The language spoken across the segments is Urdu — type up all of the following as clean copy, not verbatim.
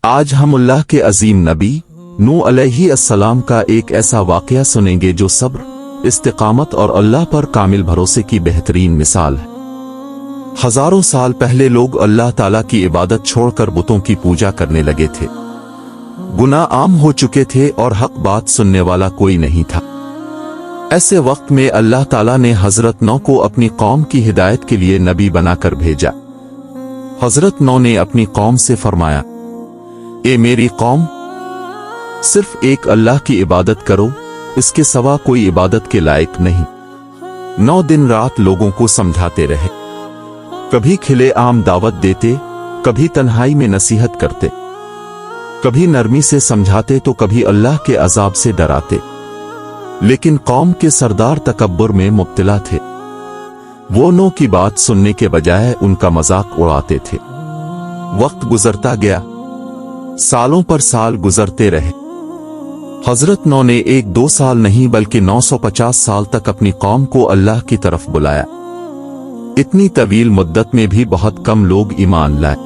آج ہم اللہ کے عظیم نبی نوح علیہ السلام کا ایک ایسا واقعہ سنیں گے جو صبر، استقامت اور اللہ پر کامل بھروسے کی بہترین مثال ہے۔ ہزاروں سال پہلے لوگ اللہ تعالیٰ کی عبادت چھوڑ کر بتوں کی پوجا کرنے لگے تھے۔ گناہ عام ہو چکے تھے اور حق بات سننے والا کوئی نہیں تھا۔ ایسے وقت میں اللہ تعالیٰ نے حضرت نوح کو اپنی قوم کی ہدایت کے لیے نبی بنا کر بھیجا۔ حضرت نوح نے اپنی قوم سے فرمایا، اے میری قوم، صرف ایک اللہ کی عبادت کرو، اس کے سوا کوئی عبادت کے لائق نہیں۔ 9 دن رات لوگوں کو سمجھاتے رہے، کبھی کھلے عام دعوت دیتے، کبھی تنہائی میں نصیحت کرتے، کبھی نرمی سے سمجھاتے تو کبھی اللہ کے عذاب سے ڈراتے۔ لیکن قوم کے سردار تکبر میں مبتلا تھے۔ وہ نوح کی بات سننے کے بجائے ان کا مذاق اڑاتے تھے۔ وقت گزرتا گیا، سالوں پر سال گزرتے رہے۔ حضرت نوح نے 1-2 سال نہیں بلکہ 950 سال تک اپنی قوم کو اللہ کی طرف بلایا۔ اتنی طویل مدت میں بھی بہت کم لوگ ایمان لائے۔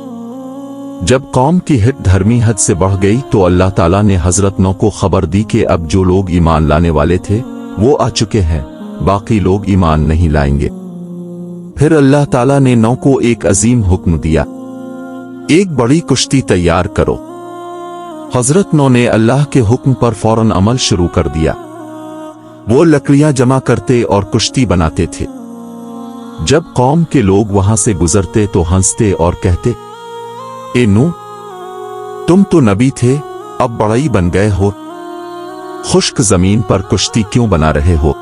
جب قوم کی ہٹ دھرمی حد سے بڑھ گئی تو اللہ تعالیٰ نے حضرت نوح کو خبر دی کہ اب جو لوگ ایمان لانے والے تھے وہ آ چکے ہیں، باقی لوگ ایمان نہیں لائیں گے۔ پھر اللہ تعالیٰ نے نوح کو ایک عظیم حکم دیا، ایک بڑی کشتی تیار کرو۔ حضرت نوح نے اللہ کے حکم پر فوراً عمل شروع کر دیا۔ وہ لکڑیاں جمع کرتے اور کشتی بناتے تھے۔ جب قوم کے لوگ وہاں سے گزرتے تو ہنستے اور کہتے، اے نوح، تم تو نبی تھے، اب بڑائی بن گئے ہو، خشک زمین پر کشتی کیوں بنا رہے ہو؟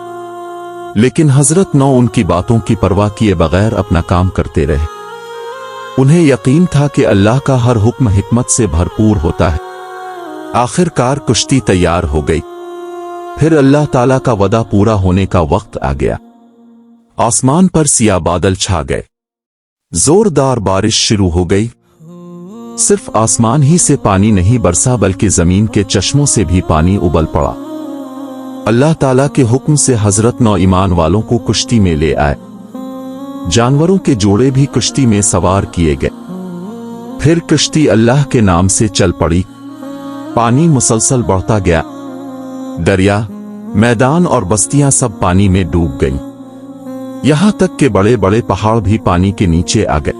لیکن حضرت نوح ان کی باتوں کی پرواہ کیے بغیر اپنا کام کرتے رہے۔ انہیں یقین تھا کہ اللہ کا ہر حکم حکمت سے بھرپور ہوتا ہے۔ آخر کار کشتی تیار ہو گئی۔ پھر اللہ تعالیٰ کا وعدہ پورا ہونے کا وقت آ گیا۔ آسمان پر سیاہ بادل چھا گئے، زوردار بارش شروع ہو گئی۔ صرف آسمان ہی سے پانی نہیں برسا بلکہ زمین کے چشموں سے بھی پانی ابل پڑا۔ اللہ تعالیٰ کے حکم سے حضرت نوح ایمان والوں کو کشتی میں لے آئے۔ جانوروں کے جوڑے بھی کشتی میں سوار کیے گئے۔ پھر کشتی اللہ کے نام سے چل پڑی۔ پانی مسلسل بڑھتا گیا۔ دریا، میدان اور بستیاں سب پانی میں ڈوب گئیں۔ یہاں تک کہ بڑے بڑے پہاڑ بھی پانی کے نیچے آ گئے۔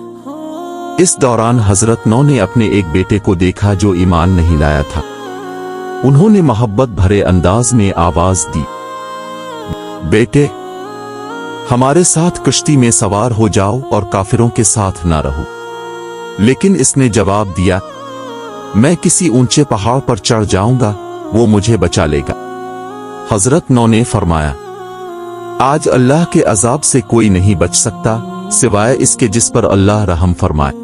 اس دوران حضرت نوح نے اپنے ایک بیٹے کو دیکھا جو ایمان نہیں لایا تھا۔ انہوں نے محبت بھرے انداز میں آواز دی، بیٹے، ہمارے ساتھ کشتی میں سوار ہو جاؤ اور کافروں کے ساتھ نہ رہو۔ لیکن اس نے جواب دیا، میں کسی اونچے پہاڑ پر چڑھ جاؤں گا، وہ مجھے بچا لے گا۔ حضرت نوح نے فرمایا، آج اللہ کے عذاب سے کوئی نہیں بچ سکتا سوائے اس کے جس پر اللہ رحم فرمائے۔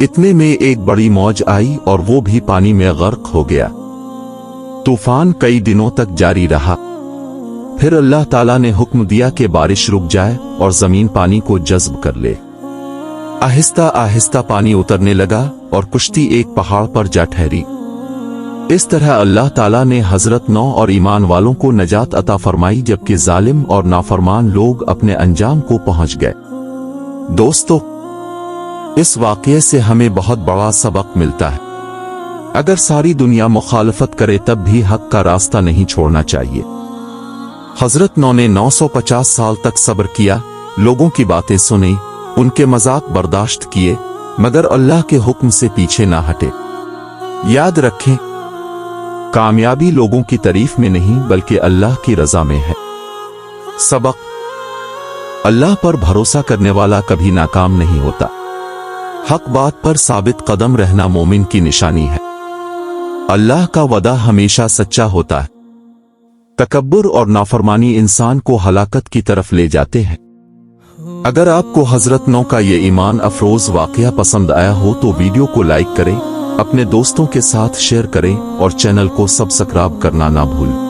اتنے میں ایک بڑی موج آئی اور وہ بھی پانی میں غرق ہو گیا۔ طوفان کئی دنوں تک جاری رہا۔ پھر اللہ تعالیٰ نے حکم دیا کہ بارش رک جائے اور زمین پانی کو جذب کر لے۔ آہستہ آہستہ پانی اترنے لگا اور کشتی ایک پہاڑ پر جا ٹھہری۔ اس طرح اللہ تعالیٰ نے حضرت نوح اور ایمان والوں کو نجات عطا فرمائی، جبکہ ظالم اور نافرمان لوگ اپنے انجام کو پہنچ گئے۔ دوستو، اس واقعے سے ہمیں بہت بڑا سبق ملتا ہے۔ اگر ساری دنیا مخالفت کرے تب بھی حق کا راستہ نہیں چھوڑنا چاہیے۔ حضرت نوح نے 950 سال تک صبر کیا، لوگوں کی باتیں سنی، ان کے مذاق برداشت کیے، مگر اللہ کے حکم سے پیچھے نہ ہٹے۔ یاد رکھیں، کامیابی لوگوں کی تعریف میں نہیں بلکہ اللہ کی رضا میں ہے۔ سبق: اللہ پر بھروسہ کرنے والا کبھی ناکام نہیں ہوتا۔ حق بات پر ثابت قدم رہنا مومن کی نشانی ہے۔ اللہ کا وعدہ ہمیشہ سچا ہوتا ہے۔ تکبر اور نافرمانی انسان کو ہلاکت کی طرف لے جاتے ہیں۔ اگر آپ کو حضرت نوح کا یہ ایمان افروز واقعہ پسند آیا ہو تو ویڈیو کو لائک کریں، اپنے دوستوں کے ساتھ شیئر کریں اور چینل کو سبسکرائب کرنا نہ بھولیں۔